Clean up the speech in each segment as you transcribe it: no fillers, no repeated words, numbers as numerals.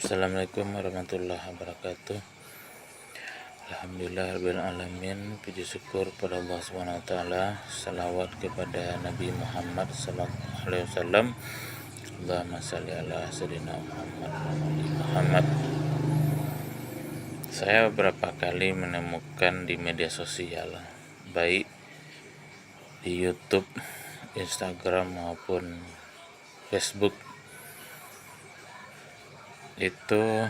Assalamualaikum warahmatullahi wabarakatuh. Alhamdulillah alamin. Puji syukur pada Allah SWT. Salawat kepada Nabi Muhammad SAW. Allahumma salli ala sayyidina Muhammad. Saya beberapa kali menemukan di media sosial, baik di YouTube, Instagram maupun Facebook, itu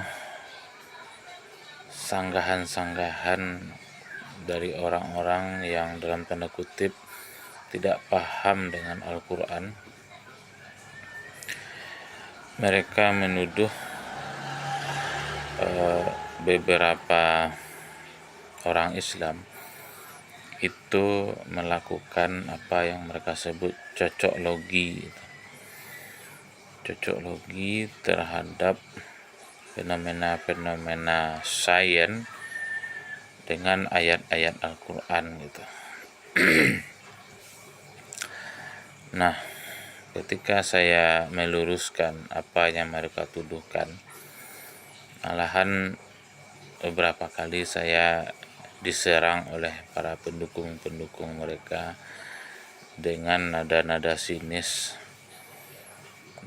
sanggahan-sanggahan dari orang-orang yang dalam tanda kutip tidak paham dengan Al-Quran. Mereka menuduh beberapa orang Islam itu melakukan apa yang mereka sebut cocok logi terhadap fenomena-fenomena sains dengan ayat-ayat Al-Quran gitu. Nah, ketika saya meluruskan apa yang mereka tuduhkan, malahan beberapa kali saya diserang oleh para pendukung mereka dengan nada-nada sinis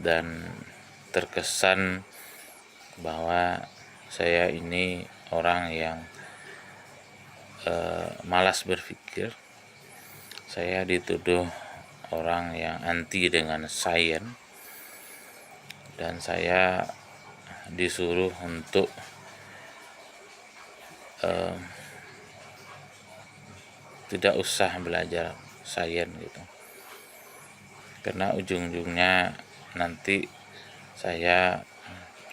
dan terkesan bahwa saya ini orang yang malas berpikir. Saya dituduh orang yang anti dengan sains, dan saya disuruh untuk tidak usah belajar sains gitu, karena ujung-ujungnya nanti saya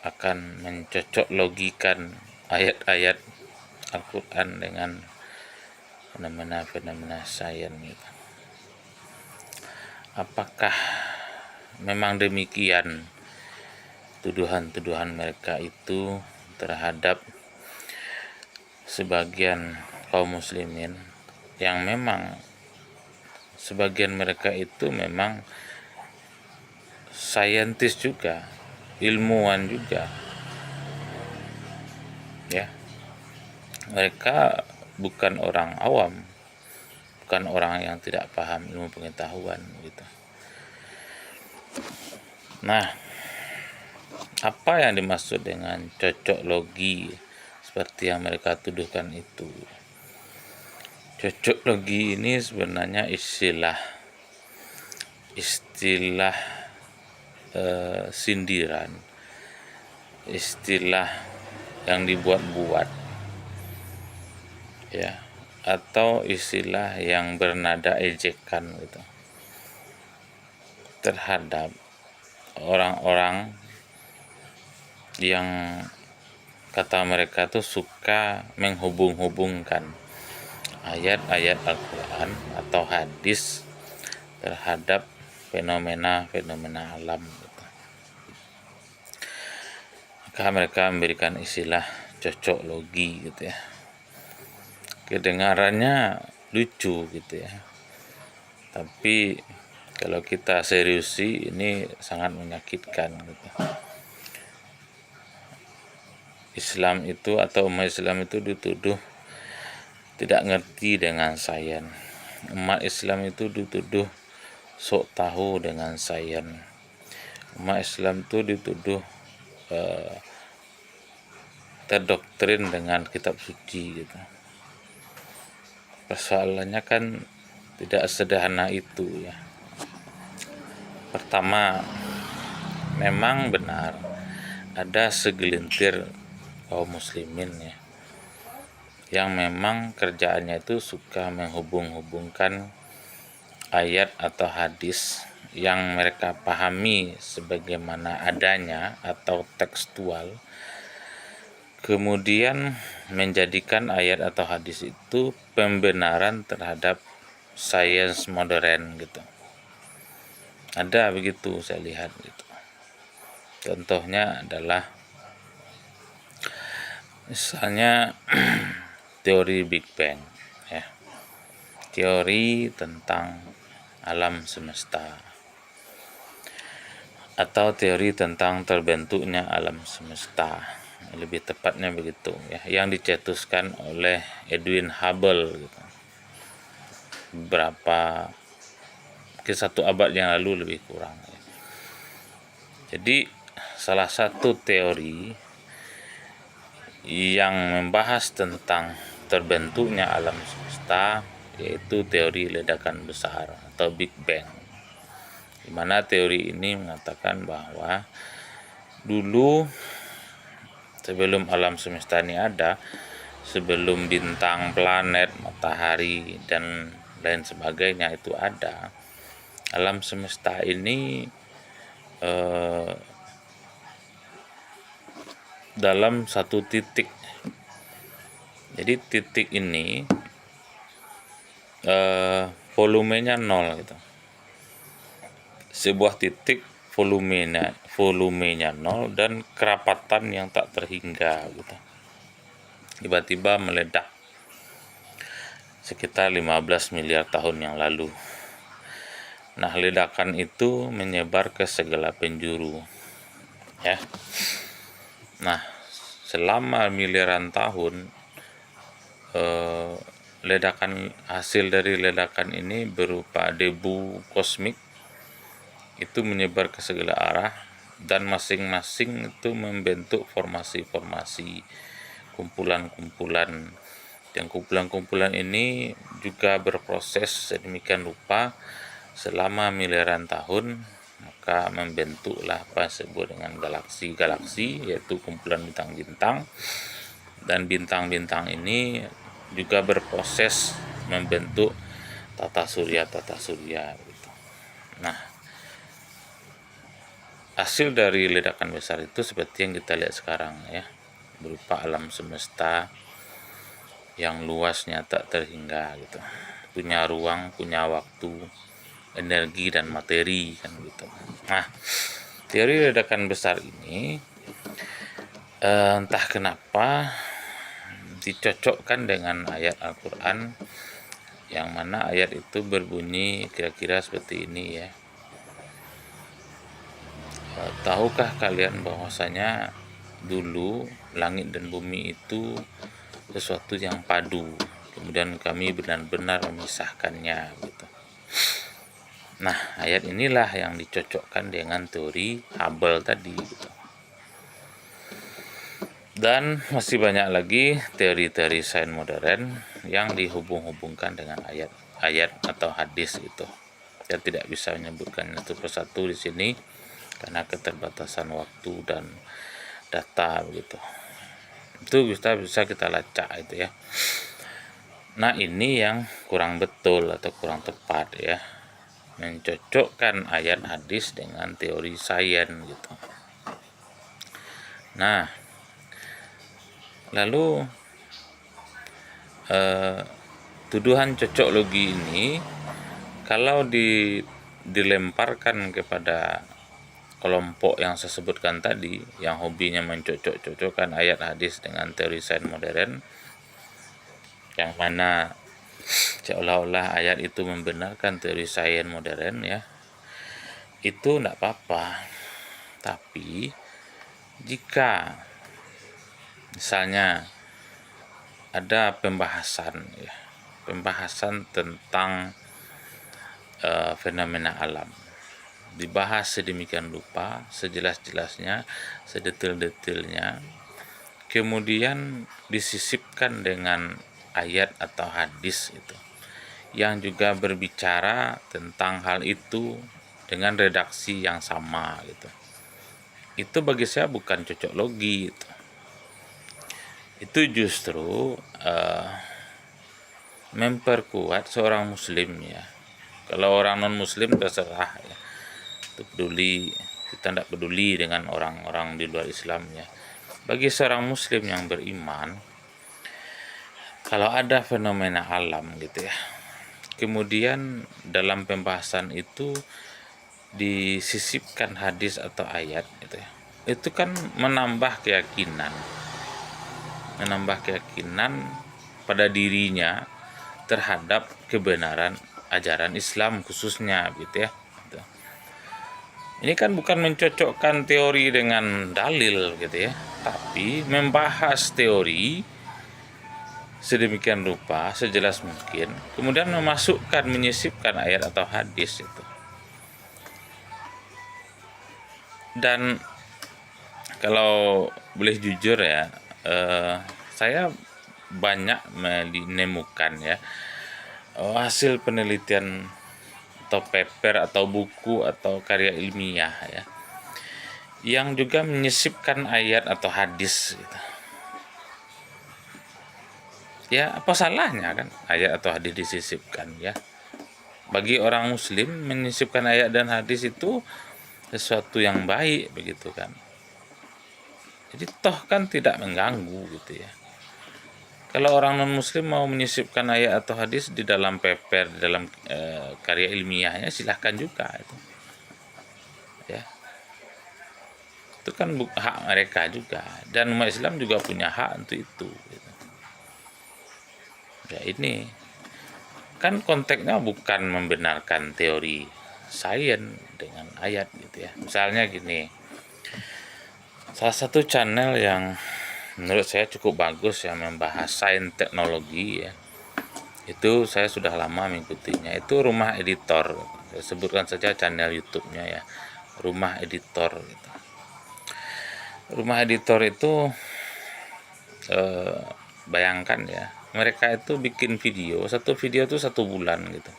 akan mencocok logikan ayat-ayat Al-Quran dengan fenomena-fenomena sains gitu. Apakah memang demikian tuduhan-tuduhan mereka itu terhadap sebagian kaum muslimin yang memang sebagian mereka itu memang saintis juga, ilmuwan juga ya. Mereka bukan orang awam, bukan orang yang tidak paham ilmu pengetahuan gitu. Nah, apa yang dimaksud dengan cocok logi seperti yang mereka tuduhkan itu? Cocok logi ini sebenarnya istilah sindiran, istilah yang dibuat-buat ya, atau istilah yang bernada ejekan gitu terhadap orang-orang yang kata mereka tuh suka menghubung-hubungkan ayat-ayat Al-Quran atau hadis terhadap fenomena-fenomena alam gitu. Maka mereka memberikan istilah cocok logi gitu ya. Kedengarannya lucu gitu ya, tapi kalau kita seriusi ini sangat menyakitkan gitu. Islam itu atau umat Islam itu dituduh tidak ngerti dengan sains. Umat Islam itu dituduh sok tahu dengan sains. Umat Islam itu dituduh terdoktrin dengan kitab suci gitu. Persoalannya kan tidak sederhana itu ya. Pertama, memang benar ada segelintir kaum muslimin ya yang memang kerjaannya itu suka menghubung-hubungkan ayat atau hadis yang mereka pahami sebagaimana adanya atau tekstual, kemudian menjadikan ayat atau hadis itu pembenaran terhadap sains modern gitu. Ada begitu saya lihat gitu. Contohnya adalah misalnya teori Big Bang ya. Teori tentang alam semesta. atau teori tentang terbentuknya alam semesta, lebih tepatnya begitu ya, yang dicetuskan oleh Edwin Hubble gitu. Beberapa satu abad yang lalu lebih kurang ya. Jadi salah satu teori yang membahas tentang terbentuknya alam semesta yaitu teori ledakan besar atau Big Bang, di mana teori ini mengatakan bahwa dulu sebelum alam semesta ini ada, sebelum bintang, planet, matahari, dan lain sebagainya itu ada, alam semesta ini dalam satu titik. Jadi titik ini volumenya nol gitu. Sebuah titik volumenya nol dan kerapatan yang tak terhingga gitu. Tiba-tiba meledak sekitar 15 miliar tahun yang lalu. Nah, ledakan itu menyebar ke segala penjuru ya. Nah, selama miliaran tahun hasil dari ledakan ini berupa debu kosmik itu menyebar ke segala arah, dan masing-masing itu membentuk formasi-formasi, kumpulan-kumpulan, yang kumpulan-kumpulan ini juga berproses sedemikian rupa selama miliaran tahun, maka membentuklah apa disebut dengan galaksi-galaksi, yaitu kumpulan bintang-bintang, dan bintang-bintang ini juga berproses membentuk tata surya gitu. Nah, hasil dari ledakan besar itu seperti yang kita lihat sekarang ya, berupa alam semesta yang luasnya tak terhingga gitu, punya ruang, punya waktu, energi dan materi kan gitu. Nah, teori ledakan besar ini entah kenapa dicocokkan dengan ayat Al-Quran, yang mana ayat itu berbunyi kira-kira seperti ini ya. Tahukah kalian bahwasanya dulu langit dan bumi itu sesuatu yang padu, kemudian kami benar-benar memisahkannya gitu. Nah, ayat inilah yang dicocokkan dengan teori Hubble tadi gitu. Dan masih banyak lagi teori-teori sains modern yang dihubung-hubungkan dengan ayat atau hadis itu. Saya tidak bisa menyebutkan satu persatu di sini karena keterbatasan waktu dan data begitu. Itu bisa kita lacak itu ya. Nah, ini yang kurang betul atau kurang tepat ya, mencocokkan ayat hadis dengan teori sains gitu. Nah, lalu tuduhan cocok logi ini kalau dilemparkan kepada kelompok yang saya sebutkan tadi, yang hobinya mencocok-cocokkan ayat hadis dengan teori sains modern, yang mana seolah-olah ayat itu membenarkan teori sains modern ya, itu tidak apa-apa. Tapi jika misalnya ada pembahasan tentang fenomena alam, dibahas sedemikian rupa, sejelas-jelasnya, sedetail-detailnya, kemudian disisipkan dengan ayat atau hadis itu, yang juga berbicara tentang hal itu dengan redaksi yang sama gitu. Itu bagi saya bukan cocok logi gitu. Itu justru memperkuat seorang muslim ya. Kalau orang non muslim terserah ya, itu peduli, kita tidak peduli dengan orang-orang di luar Islam ya. Bagi seorang muslim yang beriman, kalau ada fenomena alam gitu ya, kemudian dalam pembahasan itu disisipkan hadis atau ayat gitu ya, itu kan menambah keyakinan pada dirinya terhadap kebenaran ajaran Islam khususnya gitu ya. Ini kan bukan mencocokkan teori dengan dalil gitu ya, tapi membahas teori sedemikian rupa sejelas mungkin, kemudian memasukkan, menyisipkan ayat atau hadis itu. Dan kalau boleh jujur ya, saya banyak menemukan ya hasil penelitian atau paper atau buku atau karya ilmiah ya yang juga menyisipkan ayat atau hadis gitu. Ya apa salahnya kan ayat atau hadis disisipkan ya. Bagi orang muslim menyisipkan ayat dan hadis itu sesuatu yang baik begitu kan. Jadi toh kan tidak mengganggu gitu ya. Kalau orang non muslim mau menyisipkan ayat atau hadis di dalam paper, di dalam karya ilmiahnya, silahkan juga itu. Ya. Itu kan hak mereka juga, dan umat Islam juga punya hak untuk itu gitu. Ya ini kan konteksnya bukan membenarkan teori sains dengan ayat gitu ya. Misalnya gini, salah satu channel yang menurut saya cukup bagus yang membahas sains teknologi ya, itu saya sudah lama mengikutinya, itu Rumah Editor. Saya sebutkan saja channel YouTube-nya ya, Rumah Editor gitu. Rumah Editor itu bayangkan ya, mereka itu bikin video, satu video itu 1 bulan gitu.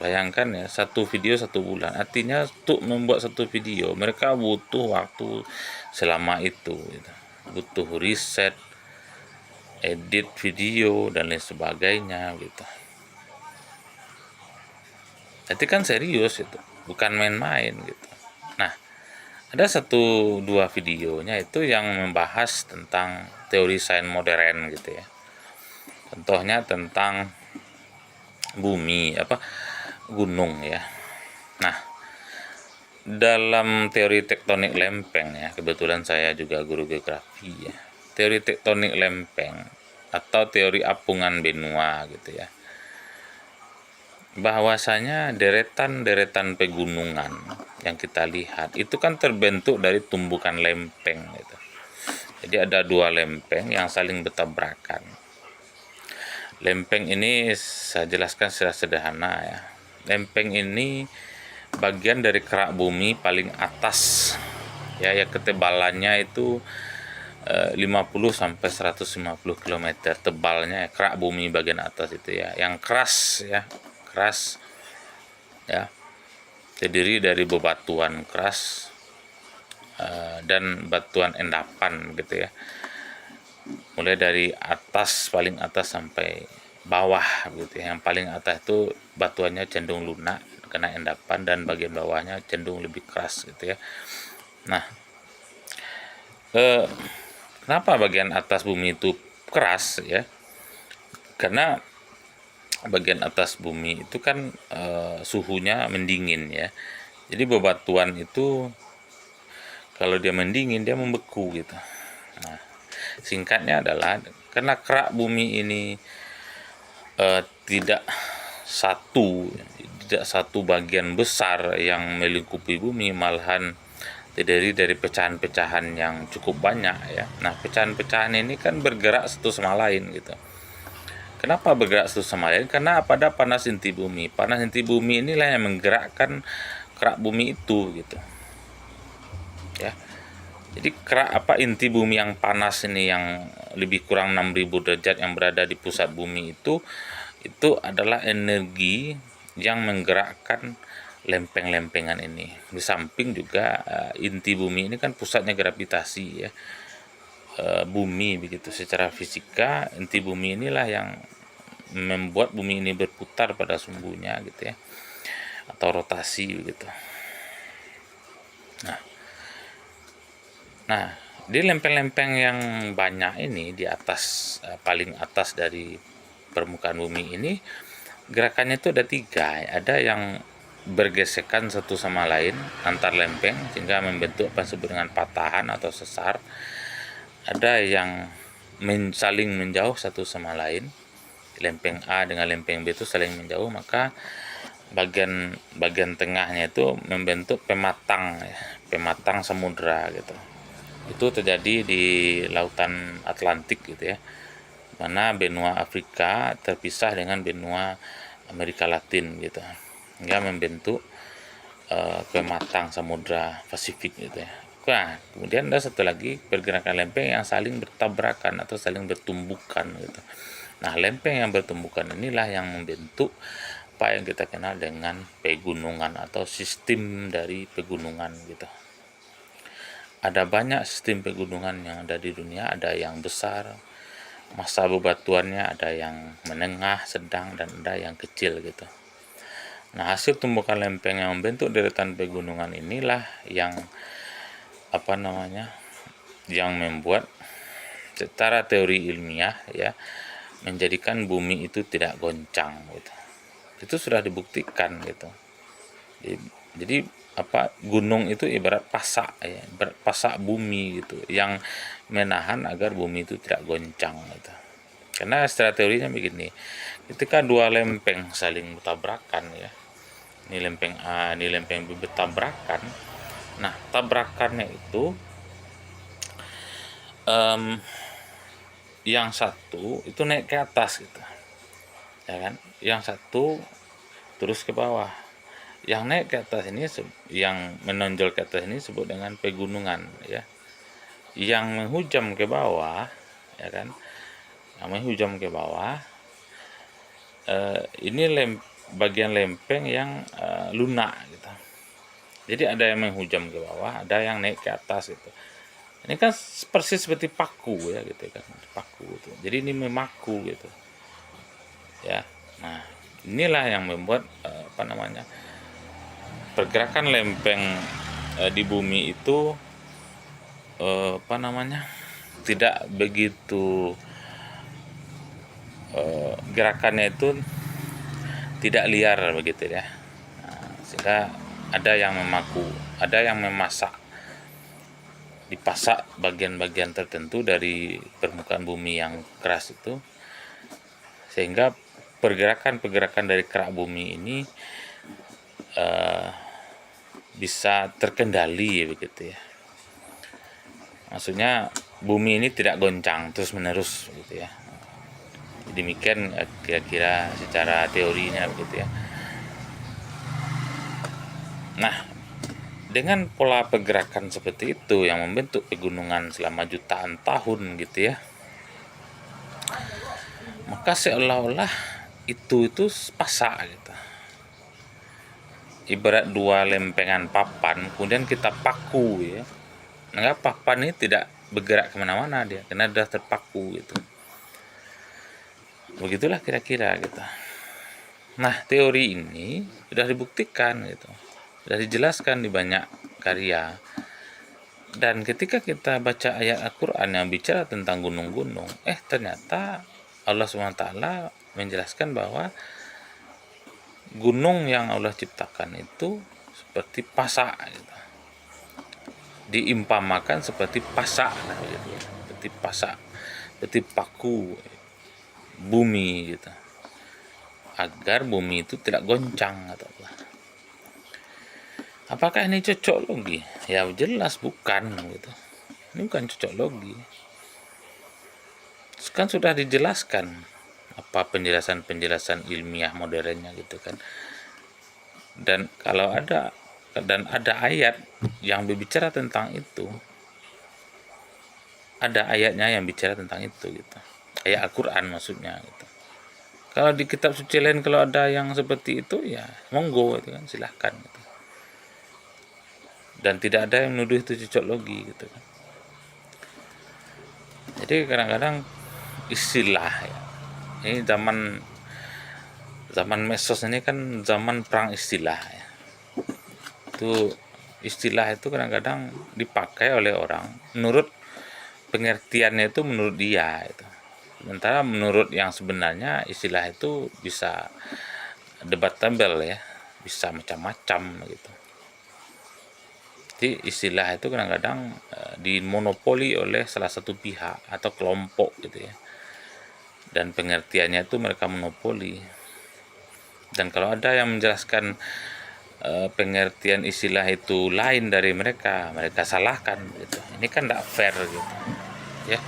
Bayangkan ya, satu video 1 bulan, artinya untuk membuat satu video mereka butuh waktu selama itu gitu. Butuh riset, edit video dan lain sebagainya gitu. Jadi kan serius itu, bukan main-main gitu. Nah, ada 1-2 videonya itu yang membahas tentang teori sains modern gitu ya. Contohnya tentang bumi, gunung ya. Nah, dalam teori tektonik lempeng ya, kebetulan saya juga guru geografi ya. Teori tektonik lempeng atau teori apungan benua gitu ya. Bahwasanya deretan-deretan pegunungan yang kita lihat itu kan terbentuk dari tumbukan lempeng gitu. Jadi ada 2 lempeng yang saling bertabrakan. Lempeng ini saya jelaskan secara sederhana ya. Lempeng ini bagian dari kerak bumi paling atas ya, yang ketebalannya itu 50 sampai 150 km tebalnya ya, kerak bumi bagian atas itu ya, yang keras ya, keras ya, terdiri dari bebatuan keras dan batuan endapan gitu ya, mulai dari atas, paling atas sampai bawah gitu ya. Yang paling atas itu batuannya cenderung lunak kena endapan, dan bagian bawahnya cenderung lebih keras gitu ya. Nah, kenapa bagian atas bumi itu keras ya? Karena bagian atas bumi itu kan suhunya mendingin ya. Jadi bebatuan itu kalau dia mendingin dia membeku gitu. Nah, singkatnya adalah karena kerak bumi ini tidak satu bagian besar yang melingkupi bumi, malahan terdiri dari pecahan-pecahan yang cukup banyak ya. Nah, pecahan-pecahan ini kan bergerak satu sama lain gitu. Kenapa bergerak satu sama lain? Karena pada panas inti bumi. Panas inti bumi inilah yang menggerakkan kerak bumi itu gitu. Ya. Jadi kerak inti bumi yang panas ini yang lebih kurang 6000 derajat yang berada di pusat bumi itu adalah energi yang menggerakkan lempeng-lempengan ini. Di samping juga inti bumi ini kan pusatnya gravitasi ya. Bumi begitu, secara fisika inti bumi inilah yang membuat bumi ini berputar pada sumbunya gitu ya, atau rotasi begitu. Nah, di lempeng-lempeng yang banyak ini di atas, paling atas dari permukaan bumi ini, gerakannya itu ada 3. Ada yang bergesekan satu sama lain antar lempeng sehingga membentuk apa disebut dengan patahan atau sesar. Ada yang saling menjauh satu sama lain, lempeng A dengan lempeng B itu saling menjauh, maka bagian bagian tengahnya itu membentuk pematang ya, pematang samudra gitu. Itu terjadi di lautan Atlantik gitu ya, mana benua Afrika terpisah dengan benua Amerika Latin gitu, hingga membentuk pematang samudra Pasifik gitu ya. Nah, kemudian ada satu lagi pergerakan lempeng yang saling bertabrakan atau saling bertumbukan gitu. Nah, lempeng yang bertumbukan inilah yang membentuk apa yang kita kenal dengan pegunungan atau sistem dari pegunungan gitu. Ada banyak sistem pegunungan yang ada di dunia, ada yang besar, masa bebatuannya ada yang menengah, sedang, dan ada yang kecil gitu. Nah, hasil tumbukan lempeng yang membentuk deretan pegunungan inilah yang yang membuat secara teori ilmiah ya menjadikan bumi itu tidak goncang gitu. Itu sudah dibuktikan gitu. Jadi gunung itu ibarat pasak ya, ibarat pasak bumi gitu yang menahan agar bumi itu tidak goncang gitu. Karena secara teorinya begini, ketika dua lempeng saling bertabrakan ya, ini lempeng A, ini lempeng B bertabrakan. Nah, tabrakannya itu yang satu itu naik ke atas gitu, ya kan? Yang satu terus ke bawah. Yang naik ke atas ini, yang menonjol ke atas ini disebut dengan pegunungan ya. Yang menghujam ke bawah, ya kan? Yang menghujam ke bawah, ini bagian lempeng yang lunak gitu. Jadi ada yang menghujam ke bawah, ada yang naik ke atas gitu. Ini kan persis seperti paku ya gitu kan, paku gitu. Jadi ini memaku gitu. Ya. Nah, inilah yang membuat pergerakan lempeng di bumi itu tidak begitu gerakannya itu tidak liar begitu ya. Nah, sehingga ada yang memaku, ada yang dipasak bagian-bagian tertentu dari permukaan bumi yang keras itu, sehingga pergerakan-pergerakan dari kerak bumi ini bisa terkendali begitu ya. Maksudnya bumi ini tidak goncang terus menerus gitu ya. Demikian kira-kira secara teorinya begitu ya. Nah, dengan pola pergerakan seperti itu yang membentuk pegunungan selama jutaan tahun gitu ya, maka seolah-olah itu pasak gitu. Ibarat dua lempengan papan, kemudian kita paku ya. Nah, papan ini tidak bergerak kemana-mana dia, karena sudah terpaku gitu. Begitulah kira-kira gitu. Nah, teori ini sudah dibuktikan gitu, sudah dijelaskan di banyak karya. Dan ketika kita baca ayat Al-Quran yang bicara tentang gunung-gunung, ternyata Allah SWT menjelaskan bahwa gunung yang Allah ciptakan itu seperti pasak gitu. Diimpamakan seperti pasak gitu ya. Seperti pasak, seperti paku bumi gitu, agar bumi itu tidak goncang atau apa. Apakah ini cocok logi? Ya jelas bukan gitu. Ini bukan cocok logi. Kan sudah dijelaskan apa penjelasan-penjelasan ilmiah modernnya gitu kan. Dan kalau ada ayat yang berbicara tentang itu, ada ayatnya yang bicara tentang itu gitu. Ayat Al-Quran maksudnya gitu. Kalau di kitab suci lain kalau ada yang seperti itu ya monggo itu kan, silahkan gitu. Dan tidak ada yang menuduh itu cocok logi gitu kan. Jadi kadang-kadang istilah ya, ini zaman medsos ini kan zaman perang istilah ya. Itu istilah itu kadang-kadang dipakai oleh orang menurut pengertiannya itu menurut dia itu. Sementara menurut yang sebenarnya istilah itu bisa debatable ya, bisa macam-macam gitu. Jadi istilah itu kadang-kadang dimonopoli oleh salah satu pihak atau kelompok gitu ya. Dan pengertiannya itu mereka monopoli. Dan kalau ada yang menjelaskan pengertian istilah itu lain dari mereka salahkan gitu. Ini kan tidak fair gitu ya.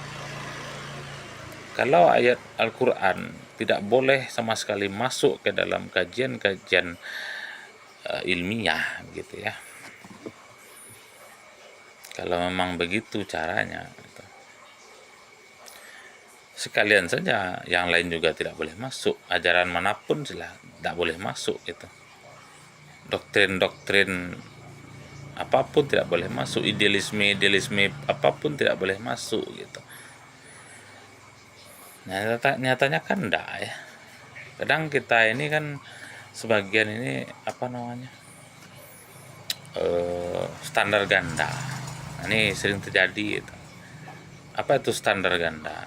Kalau ayat Al-Quran tidak boleh sama sekali masuk ke dalam kajian-kajian ilmiah gitu ya. Kalau memang begitu caranya gitu. Sekalian saja yang lain juga tidak boleh masuk, ajaran manapun tidak boleh masuk gitu. Doktrin-doktrin apapun tidak boleh masuk, idealisme apapun tidak boleh masuk gitu. Nah, nyatanya kan enggak ya. Kadang kita ini kan sebagian ini standar ganda. Nah, ini sering terjadi gitu. Apa itu standar ganda?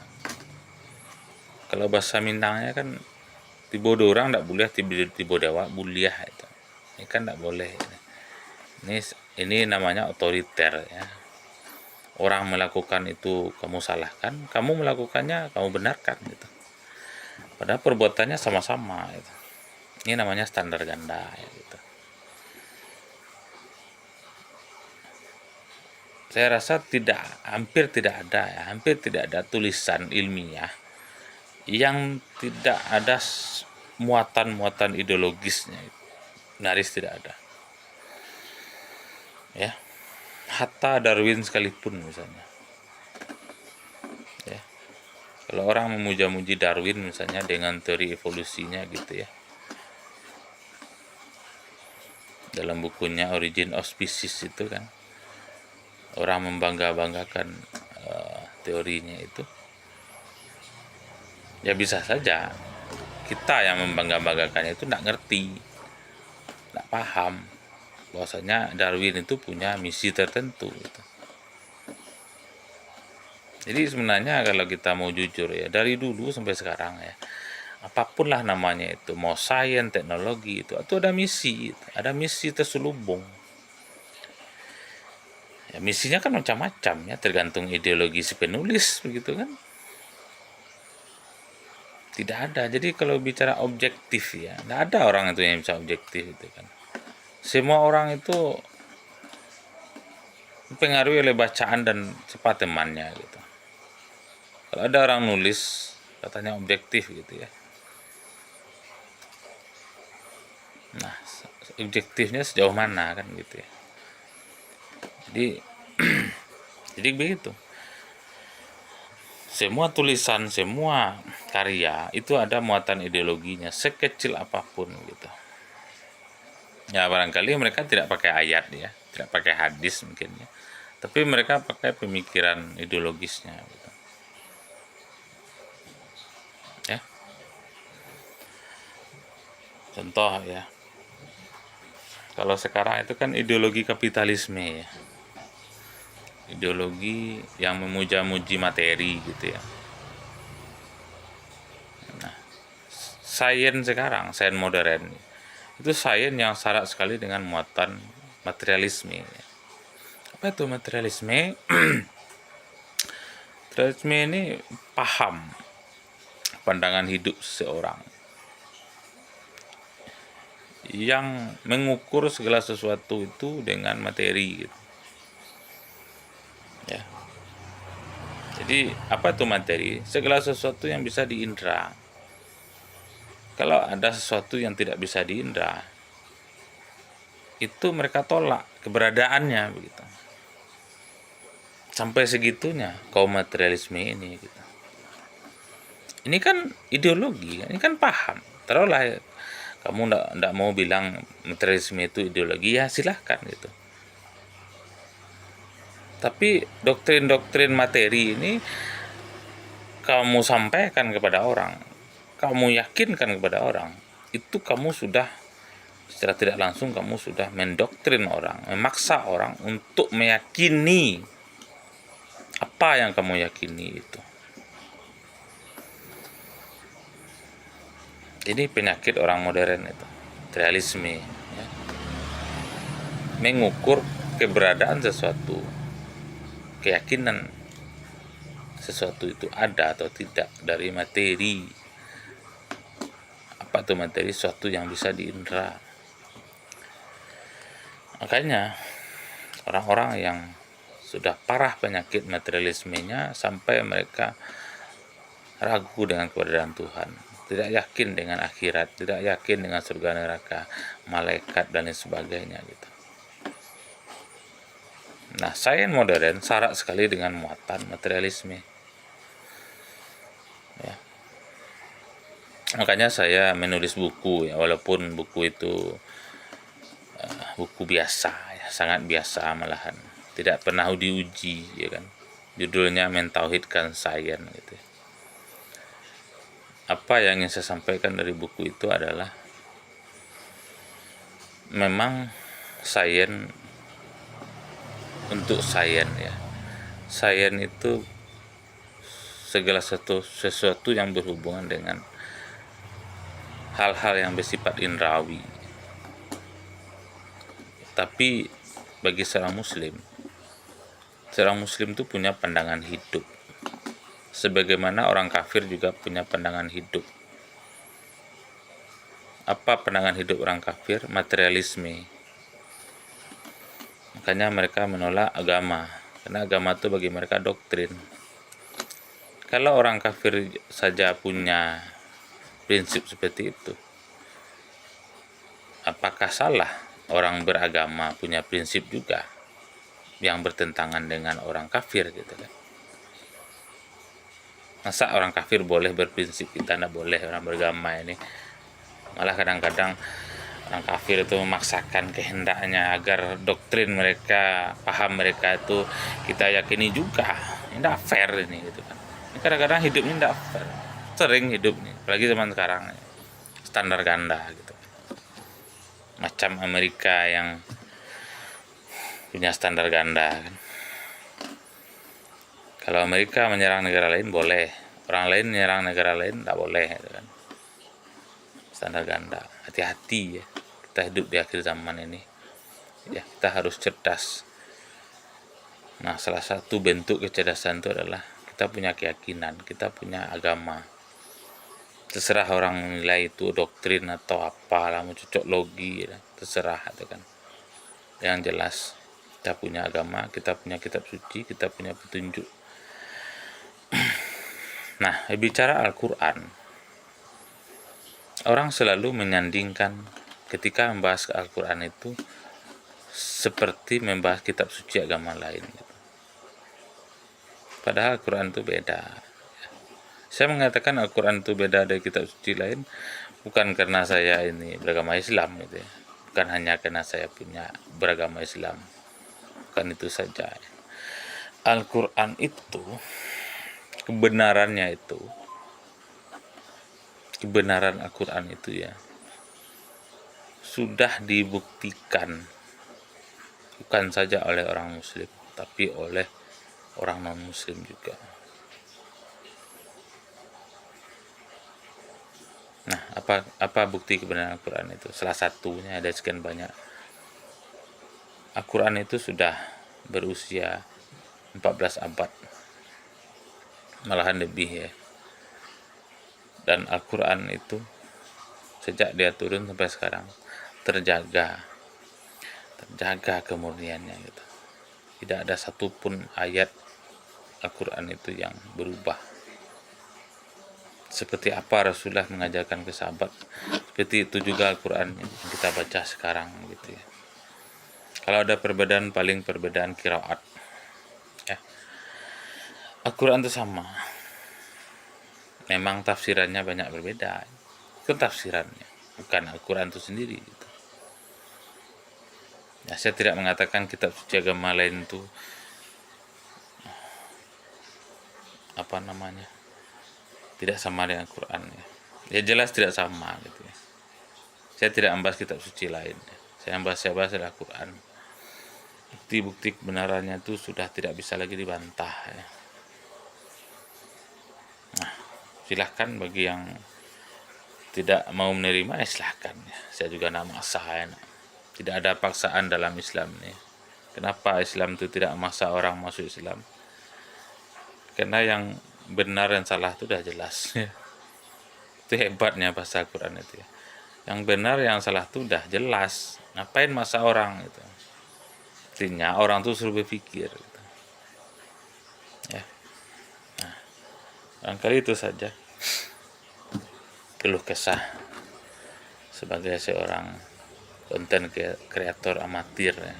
Kalau bahasa Mintangnya kan tiba orang tidak boleh, tiba dewa buliah itu. Ini kan tidak boleh. Ini namanya otoriter ya. Orang melakukan itu kamu salahkan, kamu melakukannya kamu benarkan gitu. Padahal perbuatannya sama-sama gitu. Ini namanya standar ganda ya, gitu. Saya rasa hampir tidak ada tulisan ilmiah yang tidak ada muatan-muatan ideologisnya. Nyaris tidak ada. Ya. Hatta Darwin sekalipun misalnya. Ya. Kalau orang memuja-muji Darwin misalnya dengan teori evolusinya gitu ya. Dalam bukunya Origin of Species itu kan orang membangga-banggakan teorinya itu. Ya bisa saja kita yang membangga-banggakannya itu tidak ngerti, tidak paham bahwasanya Darwin itu punya misi tertentu gitu. Jadi sebenarnya kalau kita mau jujur ya, dari dulu sampai sekarang ya, apapun lah namanya itu, mau sains, teknologi itu ada misi terselubung. Ya, misinya kan macam-macam ya, tergantung ideologi si penulis begitu kan. Tidak ada. Jadi kalau bicara objektif ya, tidak ada orang itu yang bisa objektif itu kan. Semua orang itu dipengaruhi oleh bacaan dan cepat temannya gitu. Kalau ada orang nulis katanya objektif gitu ya. Nah, objektifnya sejauh mana kan gitu ya. Jadi begitu. Semua tulisan, semua karya itu ada muatan ideologinya sekecil apapun gitu. Ya barangkali mereka tidak pakai ayat ya, tidak pakai hadis mungkin ya. Tapi mereka pakai pemikiran ideologisnya gitu. Ya. Contoh ya. Kalau sekarang itu kan ideologi kapitalisme ya. Ideologi yang memuja-muji materi gitu ya. Nah, sains sekarang, sains modern itu sains yang syarat sekali dengan muatan materialisme. Apa itu materialisme? Materialisme ini paham pandangan hidup seseorang yang mengukur segala sesuatu itu dengan materi gitu. Ya. Jadi apa itu materi? Segala sesuatu yang bisa diindra. Kalau ada sesuatu yang tidak bisa diindra, itu mereka tolak keberadaannya begitu. Sampai segitunya kaum materialisme ini gitu. Ini kan ideologi, ini kan paham. Taruhlah kamu ndak mau bilang materialisme itu ideologi, ya silahkan gitu. Tapi doktrin-doktrin materi ini kamu sampaikan kepada orang, kamu yakinkan kepada orang, itu kamu sudah secara tidak langsung kamu sudah mendoktrin orang, memaksa orang untuk meyakini apa yang kamu yakini itu. Ini penyakit orang modern itu, materialisme ya. Mengukur keberadaan sesuatu, keyakinan sesuatu itu ada atau tidak dari materi. Apa apa itu materi? Sesuatu yang bisa diindra. Makanya orang-orang yang sudah parah penyakit materialismenya sampai mereka ragu dengan keberadaan Tuhan, tidak yakin dengan akhirat, tidak yakin dengan surga neraka, malaikat dan lain sebagainya gitu. Nah, sains modern syarat sekali dengan muatan materialisme. Ya. Makanya saya menulis buku ya, walaupun buku itu buku biasa ya, sangat biasa malahan, tidak pernah diuji ya kan. Judulnya Mentauhidkan Sains gitu. Apa yang ingin saya sampaikan dari buku itu adalah memang sains untuk sains ya. Sains itu segala sesuatu yang berhubungan dengan hal-hal yang bersifat indrawi. Tapi bagi seorang muslim itu punya pandangan hidup. Sebagaimana orang kafir juga punya pandangan hidup. Apa pandangan hidup orang kafir? Materialisme. Makanya mereka menolak agama, karena agama itu bagi mereka doktrin. Kalau orang kafir saja punya prinsip seperti itu, apakah salah orang beragama punya prinsip juga yang bertentangan dengan orang kafir gitu kan? Masa orang kafir boleh berprinsip, kita tidak boleh orang beragama ini? Malah kadang-kadang orang kafir itu memaksakan kehendaknya agar doktrin mereka, paham mereka itu kita yakini juga. Ini tidak fair ini gitu kan. Ini kadang-kadang hidup ini tidak fair. Sering hidup nih, apalagi zaman sekarang standar ganda gitu. Macam Amerika yang punya standar ganda kan. Kalau Amerika menyerang negara lain boleh, orang lain menyerang negara lain tidak boleh gitu kan. Standar ganda. Hati-hati ya, kita hidup di akhir zaman ini ya, kita harus cerdas. Nah, salah satu bentuk kecerdasan itu adalah kita punya keyakinan, kita punya agama. Terserah orang menilai itu doktrin atau apalah, mau cocok logi ya, terserah itu kan. Yang jelas kita punya agama, kita punya kitab suci, kita punya petunjuk. Nah, bicara Al-Quran, orang selalu menyandingkan ketika membahas Al-Quran itu seperti membahas kitab suci agama lain gitu. Padahal Al-Quran itu beda. Saya mengatakan Al-Quran itu beda dari kitab suci lain bukan karena saya ini beragama Islam gitu ya. Bukan hanya karena saya punya beragama Islam, bukan itu saja. Al-Quran itu kebenaran Al-Quran itu ya sudah dibuktikan bukan saja oleh orang muslim tapi oleh orang non muslim juga. Nah, apa bukti kebenaran Al-Quran itu? Salah satunya, ada sekian banyak. Al-Quran itu sudah berusia 14 abad, malahan lebih ya. Dan Al-Quran itu sejak dia turun sampai sekarang terjaga kemurniannya gitu. Tidak ada satupun ayat Al-Quran itu yang berubah. Seperti apa Rasulullah mengajarkan ke sahabat, seperti itu juga Al-Quran yang kita baca sekarang gitu ya. Kalau ada perbedaan, paling perbedaan qiraat ya. Al-Quran itu sama, memang tafsirannya banyak berbeda, itu tafsirannya, bukan Al-Quran itu sendiri gitu. Ya, saya tidak mengatakan kitab suci agama lain itu tidak sama dengan Al-Quran ya. Ya jelas tidak sama gitu ya. Saya tidak membahas kitab suci lain ya. Saya bahas adalah Al-Quran. Bukti-bukti kebenarannya itu sudah tidak bisa lagi dibantah ya. Nah, silahkan bagi yang tidak mau menerima ya silahkan ya. Saya juga tidak maksa ya. Tidak ada paksaan dalam Islam nih. Kenapa Islam itu tidak memaksa orang masuk Islam? Karena yang benar dan salah itu sudah jelas ya. Itu hebatnya bahasa Al-Quran itu ya. Yang benar yang salah itu udah jelas, ngapain masa orang gitu. Artinya orang tuh suruh berpikir gitu. Ya, barangkali itu saja keluh kesah sebagai seorang konten kreator amatir ya.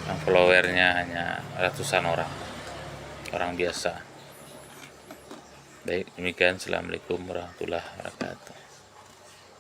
Yang followernya hanya ratusan orang biasa. Baik, demikian. Assalamualaikum warahmatullahi wabarakatuh.